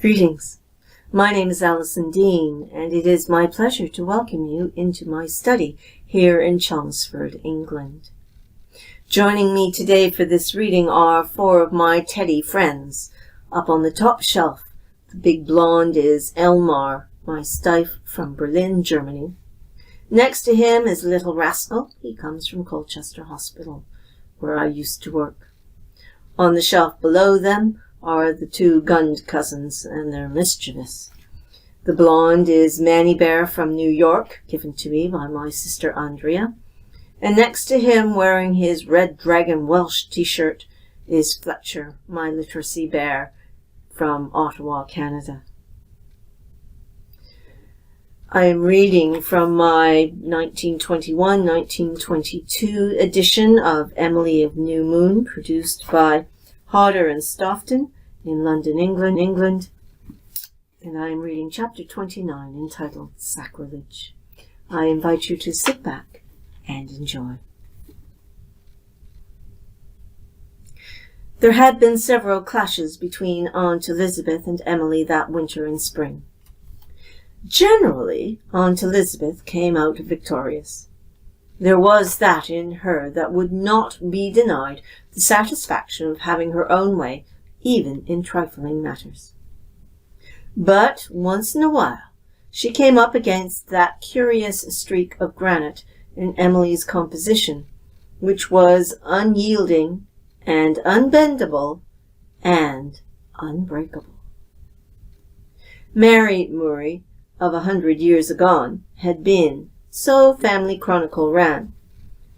Greetings. My name is Allison Dean, and it is my pleasure to welcome you into my study here in Chelmsford, England. Joining me today for this reading are four of my teddy friends. Up on the top shelf, the big blonde is Elmar, my Steiff from Berlin, Germany. Next to him is Little Rascal. He comes from Colchester Hospital, where I used to work. On the shelf below them are the two Gund cousins, and they're mischievous. The blonde is Manny Bear from New York, given to me by my sister Andrea. And next to him, wearing his Red Dragon Welsh t-shirt, is Fletcher, my literacy bear from Ottawa, Canada. I am reading from my 1921-1922 edition of Emily of New Moon, produced by Hodder and Stoughton in London, England, and I am reading chapter 29 entitled Sacrilege. I invite you to sit back and enjoy. There had been several clashes between Aunt Elizabeth and Emily that winter and spring. Generally, Aunt Elizabeth came out victorious. There was that in her that would not be denied the satisfaction of having her own way, even in trifling matters. But once in a while she came up against that curious streak of granite in Emily's composition, which was unyielding and unbendable and unbreakable. Mary Murray, of 100 years agone, had been, so family chronicle ran,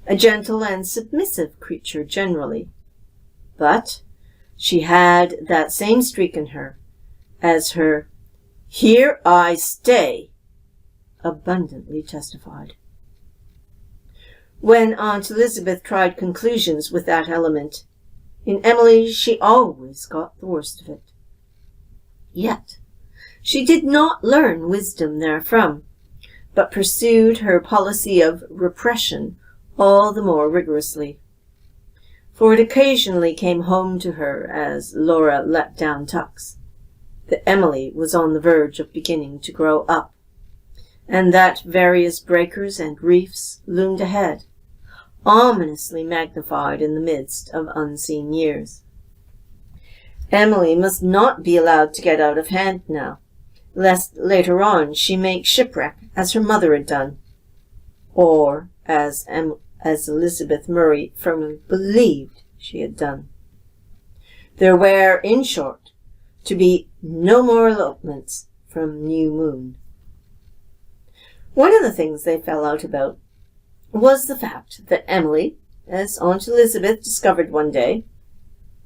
a gentle and submissive creature generally. But she had that same streak in her, as her "Here I stay" abundantly testified. When Aunt Elizabeth tried conclusions with that element, in Emily she always got the worst of it. Yet she did not learn wisdom therefrom, but pursued her policy of repression all the more rigorously. For it occasionally came home to her, as Laura let down tucks, that Emily was on the verge of beginning to grow up, and that various breakers and reefs loomed ahead, ominously magnified in the midst of unseen years. Emily must not be allowed to get out of hand now, lest later on she make shipwreck as her mother had done, or as Elizabeth Murray firmly believed she had done. There were, in short, to be no more elopements from New Moon. One of the things they fell out about was the fact that Emily, as Aunt Elizabeth discovered one day,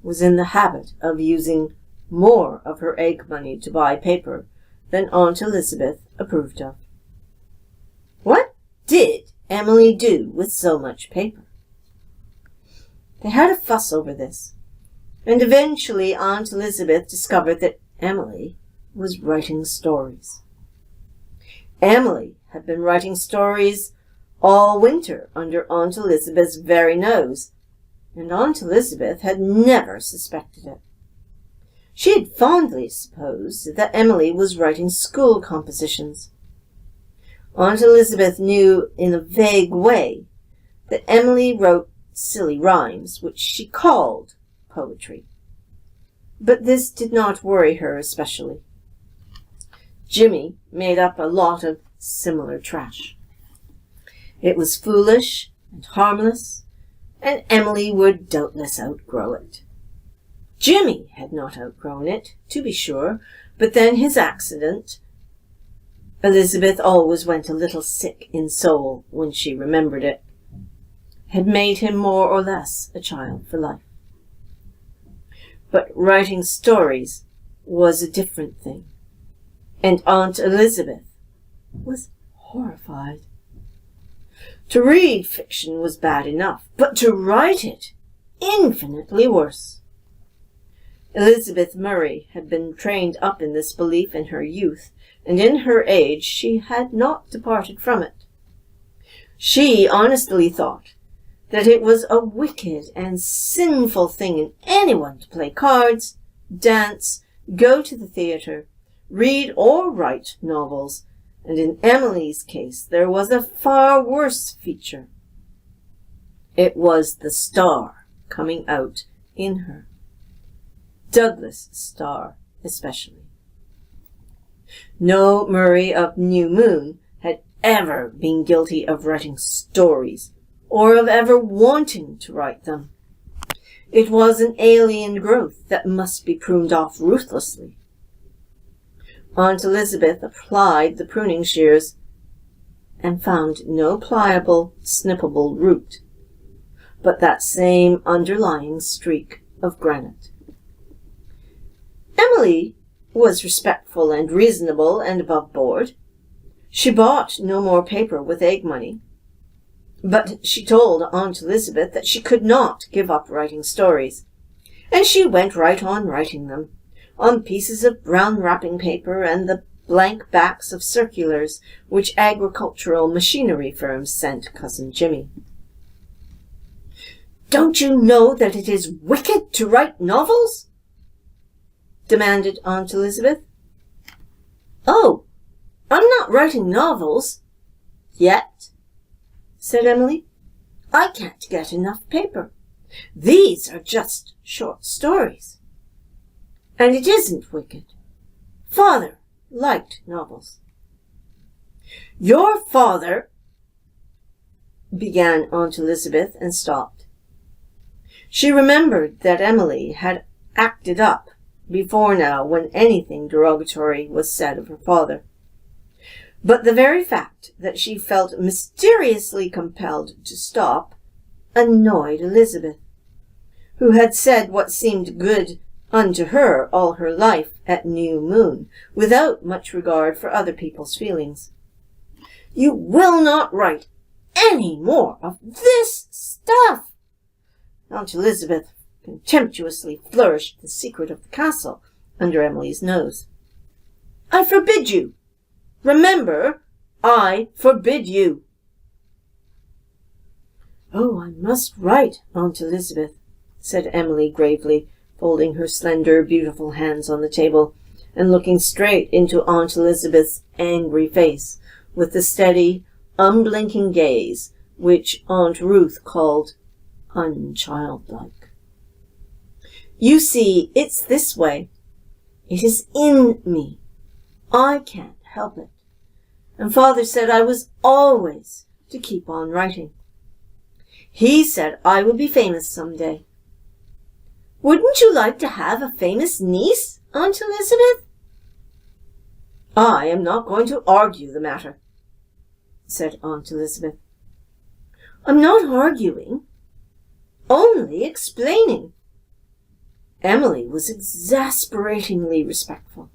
was in the habit of using more of her egg money to buy paper than Aunt Elizabeth approved of. What did Emily do with so much paper? They had a fuss over this, and eventually Aunt Elizabeth discovered that Emily was writing stories. Emily had been writing stories all winter under Aunt Elizabeth's very nose, and Aunt Elizabeth had never suspected it. She had fondly supposed that Emily was writing school compositions. Aunt Elizabeth knew in a vague way that Emily wrote silly rhymes, which she called poetry. But this did not worry her especially. Jimmy made up a lot of similar trash. It was foolish and harmless, and Emily would doubtless outgrow it. Jimmy had not outgrown it, to be sure, but then his accident. Elizabeth always went a little sick in soul when she remembered it, had made him more or less a child for life. But writing stories was a different thing, and Aunt Elizabeth was horrified. To read fiction was bad enough, but to write it infinitely worse. Elizabeth Murray had been trained up in this belief in her youth, and in her age she had not departed from it. She honestly thought that it was a wicked and sinful thing in anyone to play cards, dance, go to the theatre, read or write novels, and in Emily's case there was a far worse feature. It was the star coming out in her. Douglas' star especially. No Murray of New Moon had ever been guilty of writing stories, or of ever wanting to write them. It was an alien growth that must be pruned off ruthlessly. Aunt Elizabeth applied the pruning shears and found no pliable, snippable root, but that same underlying streak of granite. Emily was respectful and reasonable and above board. She bought no more paper with egg money, but she told Aunt Elizabeth that she could not give up writing stories, and she went right on writing them, on pieces of brown wrapping paper and the blank backs of circulars which agricultural machinery firms sent Cousin Jimmy. "Don't you know that it is wicked to write novels?" demanded Aunt Elizabeth. "Oh, I'm not writing novels yet," said Emily. "I can't get enough paper. These are just short stories. And it isn't wicked. Father liked novels." "Your father—" began Aunt Elizabeth and stopped. She remembered that Emily had acted up before now when anything derogatory was said of her father. But the very fact that she felt mysteriously compelled to stop annoyed Elizabeth, who had said what seemed good unto her all her life at New Moon, without much regard for other people's feelings. "You will not write any more of this stuff." Aunt Elizabeth contemptuously flourished the secret of the castle under Emily's nose. "I forbid you. Remember, I forbid you." "Oh, I must write, Aunt Elizabeth," said Emily gravely, folding her slender, beautiful hands on the table, and looking straight into Aunt Elizabeth's angry face, with the steady, unblinking gaze which Aunt Ruth called unchildlike. "You see, it's this way. It is in me. I can't help it. And Father said I was always to keep on writing. He said I would be famous some day. Wouldn't you like to have a famous niece, Aunt Elizabeth?" "I am not going to argue the matter," said Aunt Elizabeth. "I'm not arguing, only explaining." Emily was exasperatingly respectful.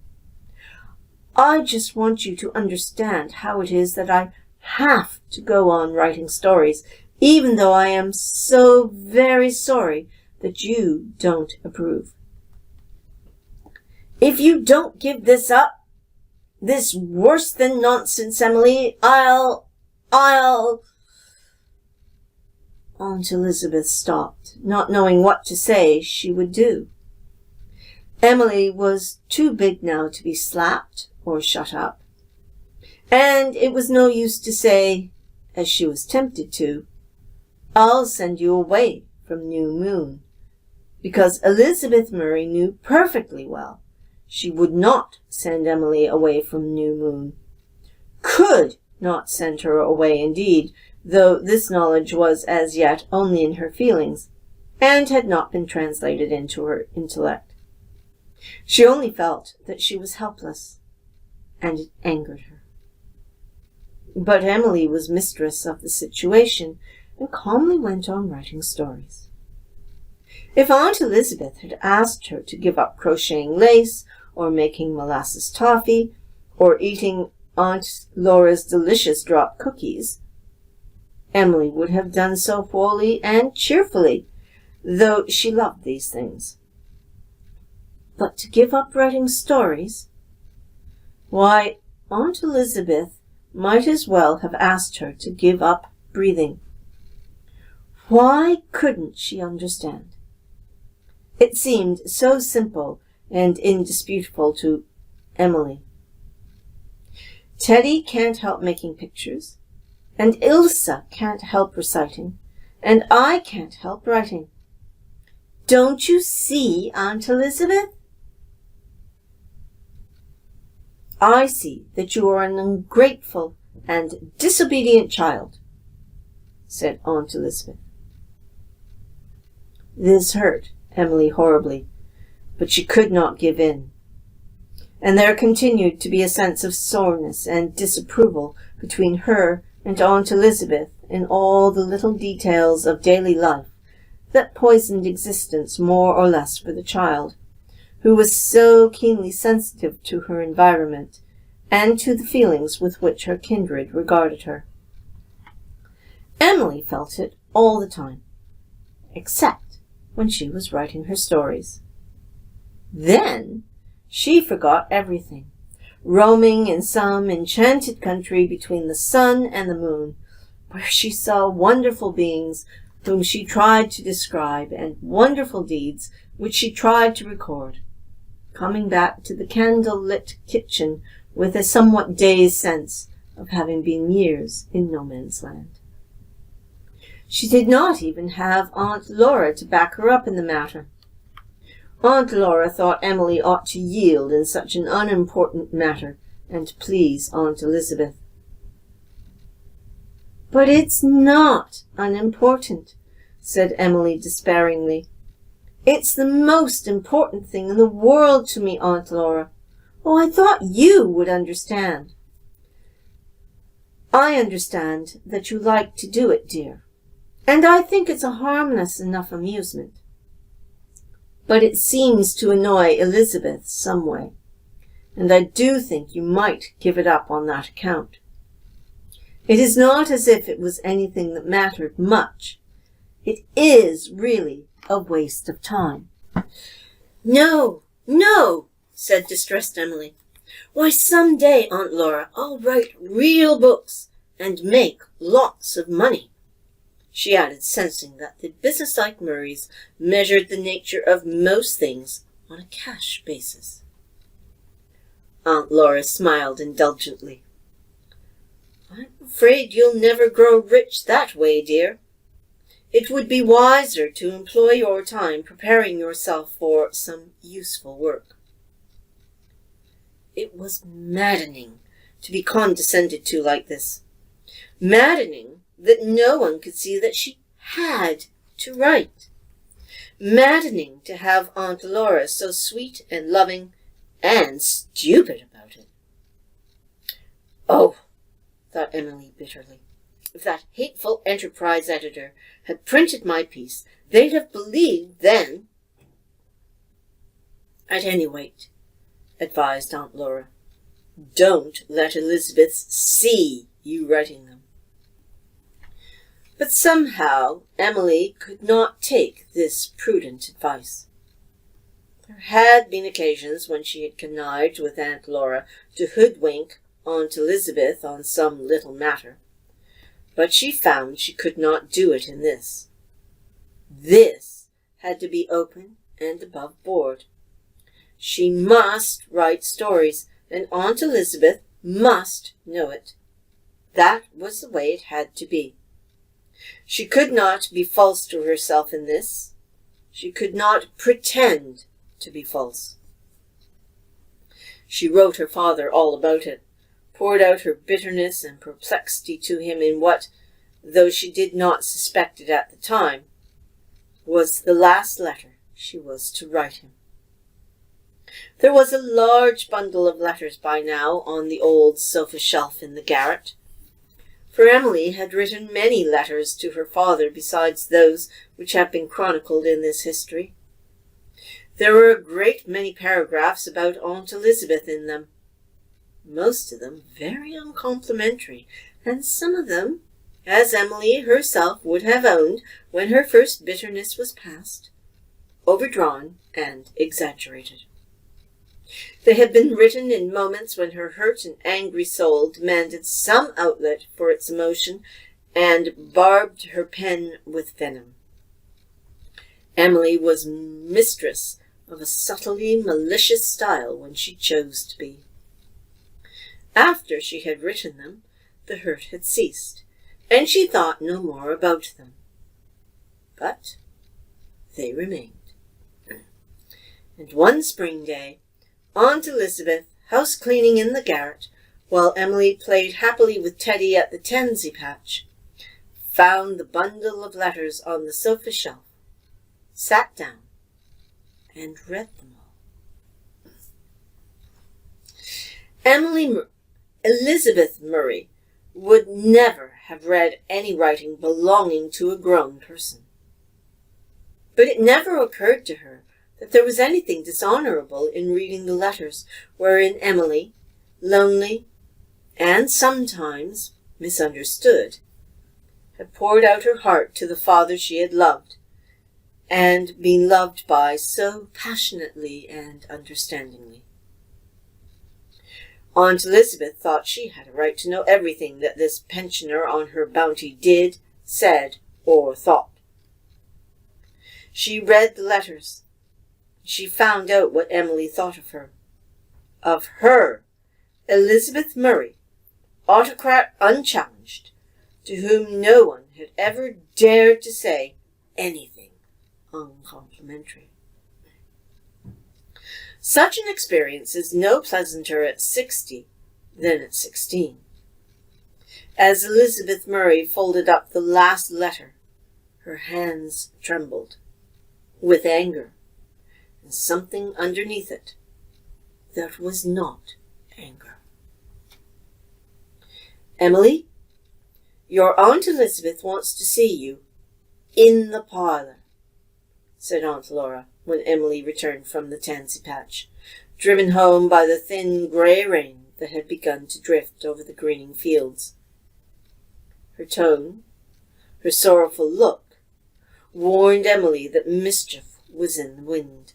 "I just want you to understand how it is that I have to go on writing stories, even though I am so very sorry that you don't approve. If you don't give this up, this worse than nonsense, Emily, I'll... Aunt Elizabeth stopped, not knowing what to say she would do. Emily was too big now to be slapped or shut up, and it was no use to say, as she was tempted to, "I'll send you away from New Moon," because Elizabeth Murray knew perfectly well she would not send Emily away from New Moon, could not send her away indeed, though this knowledge was as yet only in her feelings, and had not been translated into her intellect. She only felt that she was helpless, and it angered her. But Emily was mistress of the situation, and calmly went on writing stories. If Aunt Elizabeth had asked her to give up crocheting lace, or making molasses toffee, or eating Aunt Laura's delicious drop cookies, Emily would have done so wholly and cheerfully, though she loved these things. But to give up writing stories? Why, Aunt Elizabeth might as well have asked her to give up breathing. Why couldn't she understand? It seemed so simple and indisputable to Emily. Teddy can't help making pictures, and Ilsa can't help reciting, and I can't help writing. Don't you see, Aunt Elizabeth? I see that you are an ungrateful and disobedient child, said Aunt Elizabeth. This hurt Emily horribly, but she could not give in, and there continued to be a sense of soreness and disapproval between her and Aunt Elizabeth in all the little details of daily life that poisoned existence more or less for the child, who was so keenly sensitive to her environment and to the feelings with which her kindred regarded her. Emily felt it all the time, except when she was writing her stories. Then she forgot everything, roaming in some enchanted country between the sun and the moon, where she saw wonderful beings whom she tried to describe and wonderful deeds which she tried to record, coming back to the candle-lit kitchen with a somewhat dazed sense of having been years in no man's land. She did not even have Aunt Laura to back her up in the matter. Aunt Laura thought Emily ought to yield in such an unimportant matter and to please Aunt Elizabeth. But it's not unimportant, said Emily despairingly. It's the most important thing in the world to me, Aunt Laura. Oh, I thought you would understand. I understand that you like to do it, dear, and I think it's a harmless enough amusement. But it seems to annoy Elizabeth some way, and I do think you might give it up on that account. It is not as if it was anything that mattered much. It is really a waste of time. No, no, said distressed Emily. Why, some day, Aunt Laura, I'll write real books and make lots of money, she added, sensing that the businesslike Murrays measured the nature of most things on a cash basis. Aunt Laura smiled indulgently. I'm afraid you'll never grow rich that way, dear. It would be wiser to employ your time preparing yourself for some useful work. It was maddening to be condescended to like this. Maddening that no one could see that she had to write. Maddening to have Aunt Laura so sweet and loving and stupid about it. Oh, thought Emily bitterly, if that hateful Enterprise editor had printed my piece, they'd have believed then. At any rate, advised Aunt Laura, don't let Elizabeth see you writing them. But somehow Emily could not take this prudent advice. There had been occasions when she had connived with Aunt Laura to hoodwink Aunt Elizabeth on some little matter, but she found she could not do it in this. This had to be open and above board. She must write stories, and Aunt Elizabeth must know it. That was the way it had to be. She could not be false to herself in this. She could not pretend to be false. She wrote her father all about it, poured out her bitterness and perplexity to him in what, though she did not suspect it at the time, was the last letter she was to write him. There was a large bundle of letters by now on the old sofa shelf in the garret, for Emily had written many letters to her father besides those which have been chronicled in this history. There were a great many paragraphs about Aunt Elizabeth in them, most of them very uncomplimentary, and some of them, as Emily herself would have owned when her first bitterness was past, overdrawn and exaggerated. They had been written in moments when her hurt and angry soul demanded some outlet for its emotion and barbed her pen with venom. Emily was mistress of a subtly malicious style when she chose to be. After she had written them, the hurt had ceased, and she thought no more about them. But they remained. And one spring day, Aunt Elizabeth, house-cleaning in the garret, while Emily played happily with Teddy at the tansy patch, found the bundle of letters on the sofa shelf, sat down, and read them all. Elizabeth Murray would never have read any writing belonging to a grown person. But it never occurred to her that there was anything dishonourable in reading the letters wherein Emily, lonely and sometimes misunderstood, had poured out her heart to the father she had loved, and been loved by so passionately and understandingly. Aunt Elizabeth thought she had a right to know everything that this pensioner on her bounty did, said, or thought. She read the letters. She found out what Emily thought of her. Of her, Elizabeth Murray, autocrat unchallenged, to whom no one had ever dared to say anything uncomplimentary. Such an experience is no pleasanter at 60 than at 16. As Elizabeth Murray folded up the last letter, her hands trembled with anger and something underneath it that was not anger. "Emily, your Aunt Elizabeth wants to see you in the parlour," said Aunt Laura when Emily returned from the tansy patch, driven home by the thin grey rain that had begun to drift over the greening fields. Her tone, her sorrowful look, warned Emily that mischief was in the wind.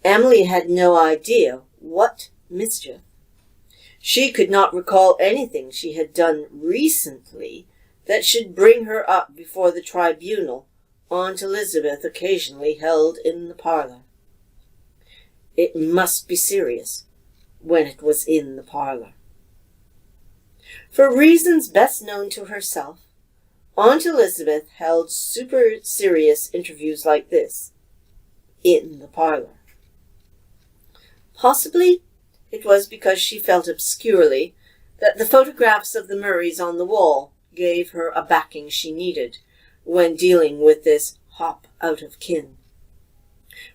Emily had no idea what mischief. She could not recall anything she had done recently that should bring her up before the tribunal Aunt Elizabeth occasionally held in the parlour. It must be serious when it was in the parlour. For reasons best known to herself, Aunt Elizabeth held super-serious interviews like this in the parlour. Possibly it was because she felt obscurely that the photographs of the Murrays on the wall gave her a backing she needed when dealing with this hop out of kin.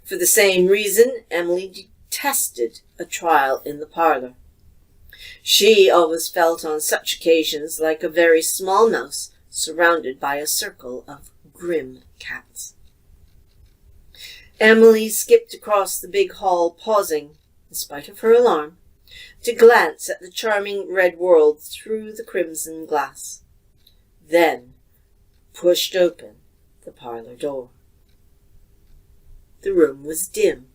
For the same reason, Emily detested a trial in the parlour. She always felt on such occasions like a very small mouse surrounded by a circle of grim cats. Emily skipped across the big hall, pausing, in spite of her alarm, to glance at the charming red world through the crimson glass. Then pushed open the parlour door. The room was dim,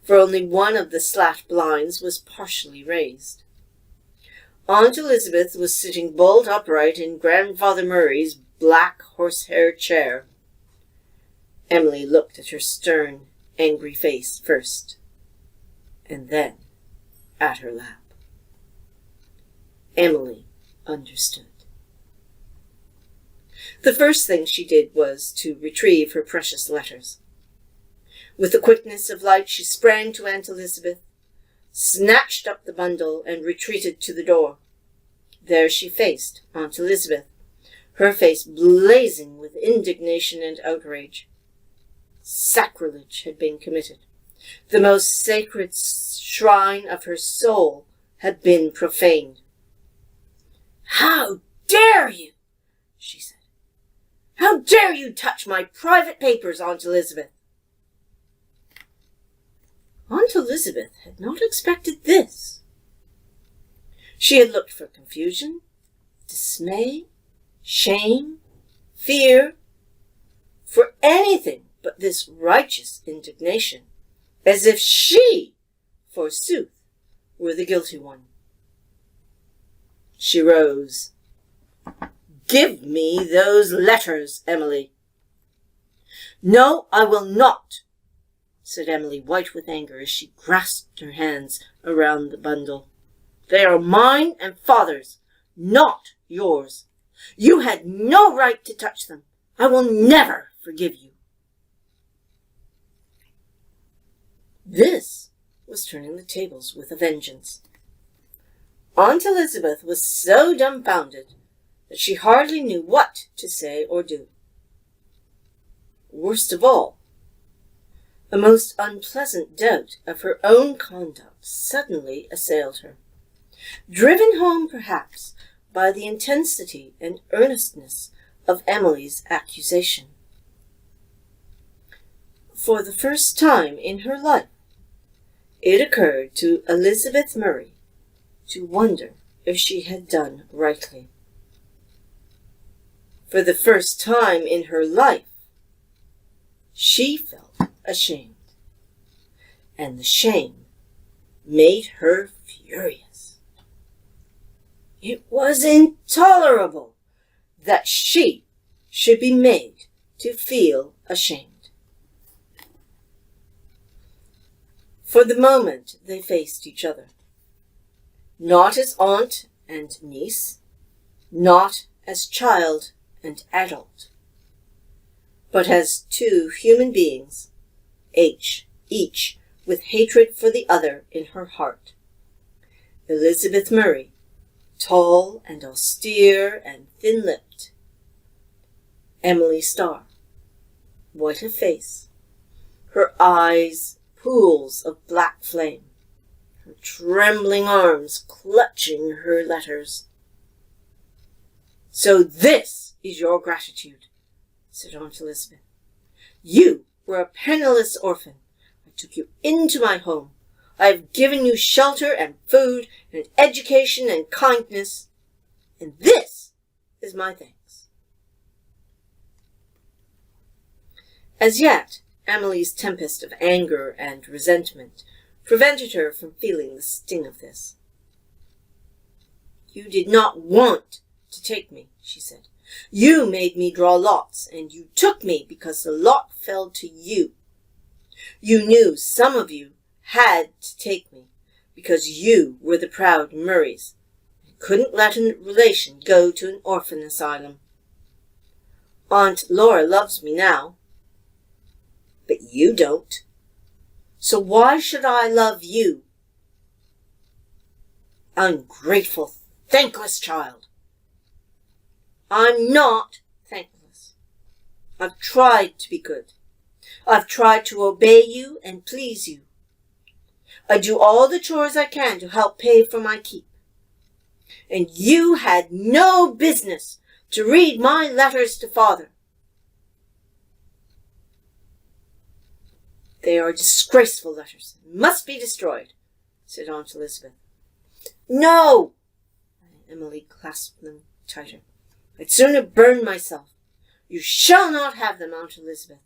for only one of the slat blinds was partially raised. Aunt Elizabeth was sitting bolt upright in Grandfather Murray's black horsehair chair. Emily looked at her stern, angry face first, and then at her lap. Emily understood. The first thing she did was to retrieve her precious letters. With the quickness of light, she sprang to Aunt Elizabeth, snatched up the bundle, and retreated to the door. There she faced Aunt Elizabeth, her face blazing with indignation and outrage. Sacrilege had been committed. The most sacred shrine of her soul had been profaned. "How dare you?" she said. "How dare you touch my private papers, Aunt Elizabeth?" Aunt Elizabeth had not expected this. She had looked for confusion, dismay, shame, fear, for anything but this righteous indignation, as if she, forsooth, were the guilty one. She rose. "Give me those letters, Emily." "No, I will not," said Emily, white with anger, as she grasped her hands around the bundle. "They are mine and father's, not yours. You had no right to touch them. I will never forgive you." This was turning the tables with a vengeance. Aunt Elizabeth was so dumbfounded that she hardly knew what to say or do. Worst of all, a most unpleasant doubt of her own conduct suddenly assailed her, driven home perhaps by the intensity and earnestness of Emily's accusation. For the first time in her life, it occurred to Elizabeth Murray to wonder if she had done rightly. For the first time in her life, she felt ashamed, and the shame made her furious. It was intolerable that she should be made to feel ashamed. For the moment they faced each other, not as aunt and niece, not as child and adult, but as two human beings, each with hatred for the other in her heart. Elizabeth Murray, tall and austere and thin-lipped. Emily Starr, white of face, her eyes pools of black flame, her trembling arms clutching her letters. "So this is your gratitude," said Aunt Elizabeth. "You were a penniless orphan. I took you into my home. I have given you shelter and food and education and kindness, and this is my thanks." As yet, Emily's tempest of anger and resentment prevented her from feeling the sting of this. "You did not want to take me," she said. "You made me draw lots, and you took me because the lot fell to you. You knew some of you had to take me because you were the proud Murrays and couldn't let a relation go to an orphan asylum. Aunt Laura loves me now, but you don't. So why should I love you? Ungrateful, thankless child." "I'm not thankless. I've tried to be good. I've tried to obey you and please you. I do all the chores I can to help pay for my keep. And you had no business to read my letters to father. They are disgraceful letters and must be destroyed," said Aunt Elizabeth. "No!" Emily clasped them tighter. "I'd sooner burn myself. You shall not have them, Aunt Elizabeth."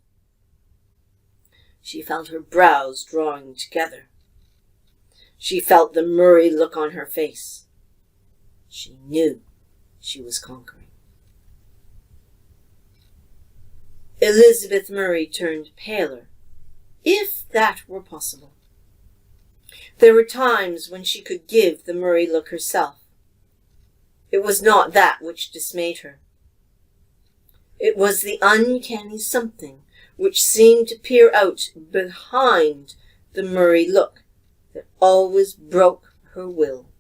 She felt her brows drawing together. She felt the Murray look on her face. She knew she was conquering. Elizabeth Murray turned paler, if that were possible. There were times when she could give the Murray look herself. It was not that which dismayed her. It was the uncanny something which seemed to peer out behind the Murray look that always broke her will.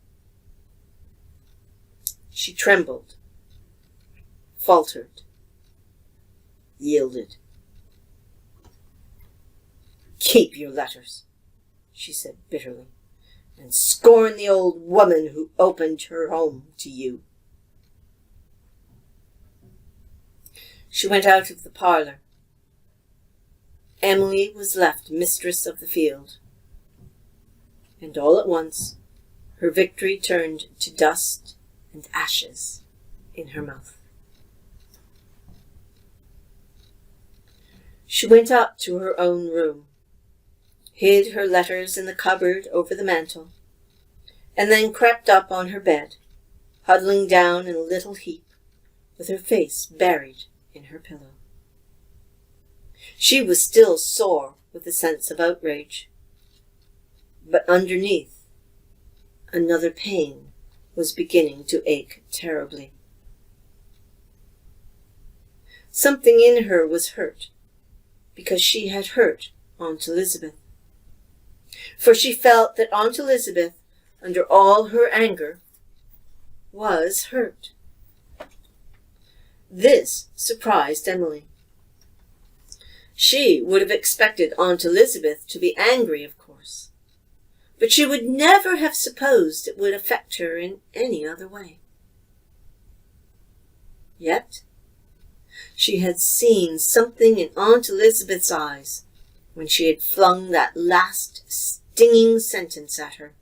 She trembled, faltered, yielded. "Keep your letters," she said bitterly, "and scorn the old woman who opened her home to you." She went out of the parlour. Emily was left mistress of the field, and all at once her victory turned to dust and ashes in her mouth. She went up to her own room, hid her letters in the cupboard over the mantel, and then crept up on her bed, huddling down in a little heap, with her face buried in her pillow. She was still sore with a sense of outrage. But underneath, another pain was beginning to ache terribly. Something in her was hurt, because she had hurt Aunt Elizabeth. For she felt that Aunt Elizabeth, under all her anger, was hurt. This surprised Emily. She would have expected Aunt Elizabeth to be angry, of course, but she would never have supposed it would affect her in any other way. Yet, she had seen something in Aunt Elizabeth's eyes when she had flung that last stinging sentence at her.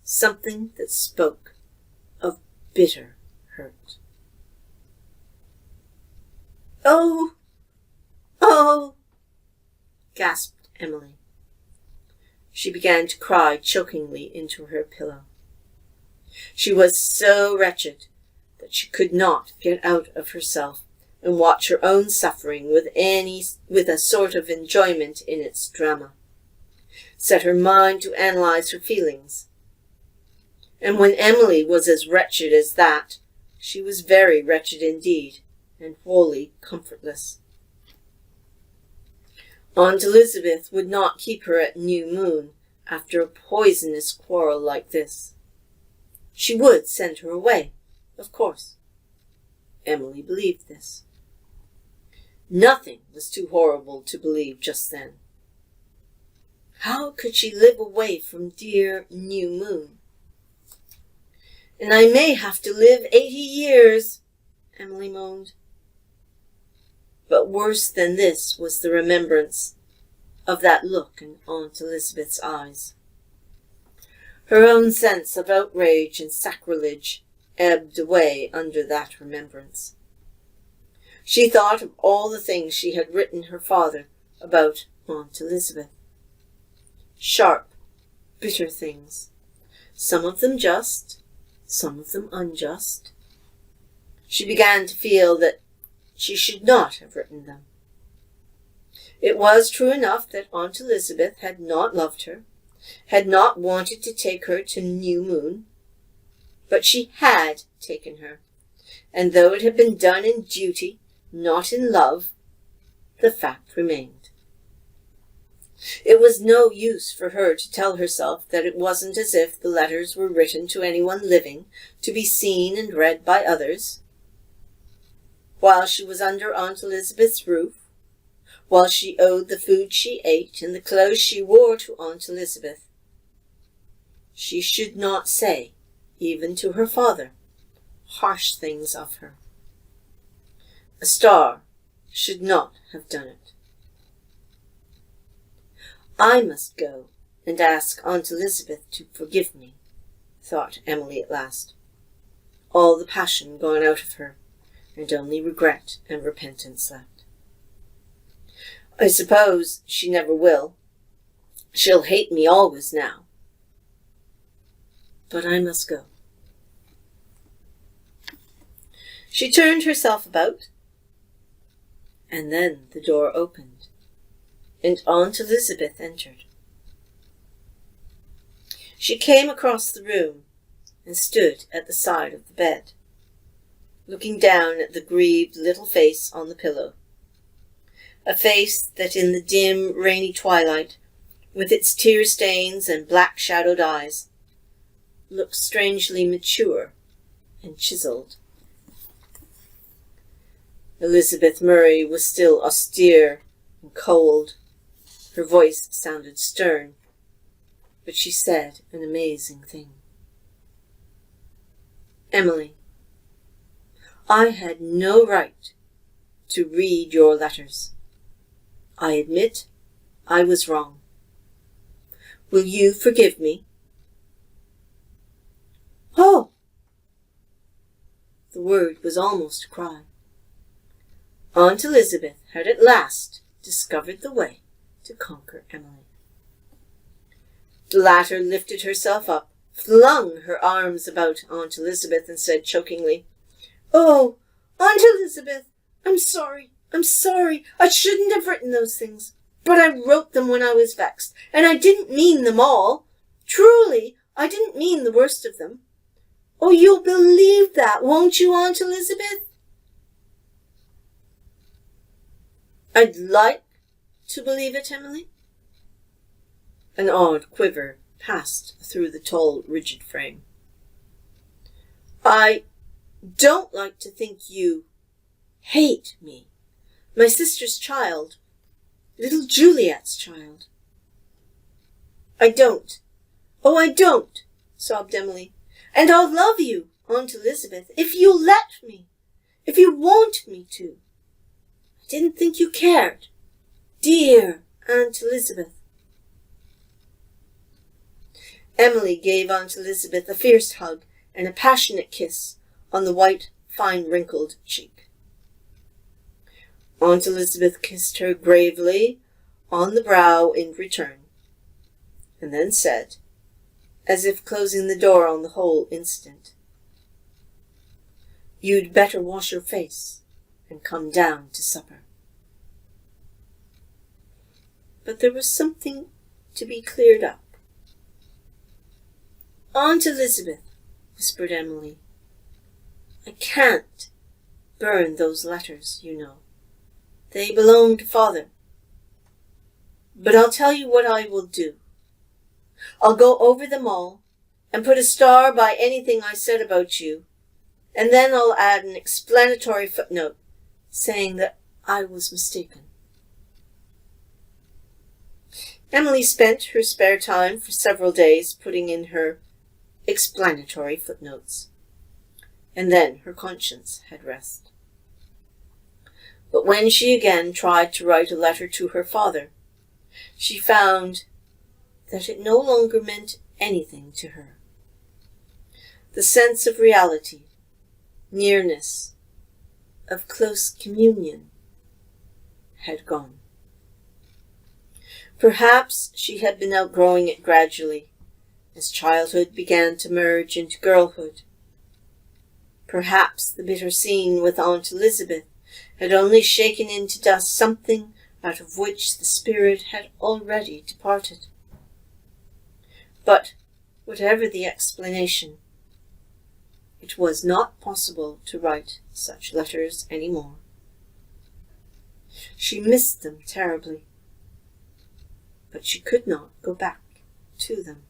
Something that spoke of bitter hurt. "Oh, oh," gasped Emily. She began to cry chokingly into her pillow. She was so wretched that she could not get out of herself and watch her own suffering with a sort of enjoyment in its drama. Set her mind to analyze her feelings. And when Emily was as wretched as that, she was very wretched indeed, and wholly comfortless. Aunt Elizabeth would not keep her at New Moon after a poisonous quarrel like this. She would send her away, of course. Emily believed this. Nothing was too horrible to believe just then. How could she live away from dear New Moon? "And I may have to live 80 years, Emily moaned. But worse than this was the remembrance of that look in Aunt Elizabeth's eyes. Her own sense of outrage and sacrilege ebbed away under that remembrance. She thought of all the things she had written her father about Aunt Elizabeth. Sharp, bitter things, some of them just, some of them unjust. She began to feel that she should not have written them. It was true enough that Aunt Elizabeth had not loved her, had not wanted to take her to New Moon, but she had taken her, and though it had been done in duty, not in love, the fact remained. It was no use for her to tell herself that it wasn't as if the letters were written to anyone living, to be seen and read by others. While she was under Aunt Elizabeth's roof, while she owed the food she ate and the clothes she wore to Aunt Elizabeth, she should not say, even to her father, harsh things of her. A star should not have done it. "I must go and ask Aunt Elizabeth to forgive me," thought Emily at last, all the passion gone out of her, and only regret and repentance left. "I suppose she never will. She'll hate me always now. But I must go." She turned herself about, and then the door opened, and Aunt Elizabeth entered. She came across the room and stood at the side of the bed, looking down at the grieved little face on the pillow, a face that in the dim, rainy twilight, with its tear stains and black-shadowed eyes, looked strangely mature and chiselled. Elizabeth Murray was still austere and cold. Her voice sounded stern, but she said an amazing thing. "Emily, I had no right to read your letters. I admit I was wrong. Will you forgive me?" "Oh!" The word was almost a cry. Aunt Elizabeth had at last discovered the way to conquer Emily. The latter lifted herself up, flung her arms about Aunt Elizabeth, and said chokingly, "Oh, Aunt Elizabeth, I'm sorry. I shouldn't have written those things. But I wrote them when I was vexed, and I didn't mean them all. Truly, I didn't mean the worst of them. Oh, you'll believe that, won't you, Aunt Elizabeth? I'd like to believe it, Emily. An odd quiver passed through the tall, rigid frame. I don't like to think you hate me, my sister's child, little Juliet's child. I don't. Oh, I don't, sobbed Emily. And I'll love you, Aunt Elizabeth, if you'll let me, if you want me to. I didn't think you cared. Dear Aunt Elizabeth. Emily gave Aunt Elizabeth a fierce hug and a passionate kiss on the white, fine, wrinkled cheek. Aunt Elizabeth kissed her gravely on the brow in return, and then said, as if closing the door on the whole instant, "You'd better wash your face and come down to supper." But there was something to be cleared up. "Aunt Elizabeth," whispered Emily, "I can't burn those letters, you know. They belong to Father. But I'll tell you what I will do. I'll go over them all and put a star by anything I said about you, and then I'll add an explanatory footnote saying that I was mistaken." Emily spent her spare time for several days putting in her explanatory footnotes, and then her conscience had rest. But when she again tried to write a letter to her father, she found that it no longer meant anything to her. The sense of reality, nearness, of close communion had gone. Perhaps she had been outgrowing it gradually, as childhood began to merge into girlhood. Perhaps the bitter scene with Aunt Elizabeth had only shaken into dust something out of which the spirit had already departed. But whatever the explanation, it was not possible to write such letters any more. She missed them terribly, but she could not go back to them.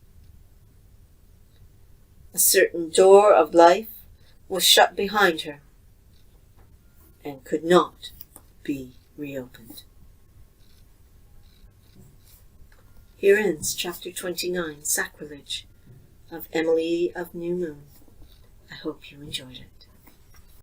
A certain door of life was shut behind her and could not be reopened. Here ends Chapter 29, Sacrilege, of Emily of New Moon. I hope you enjoyed it.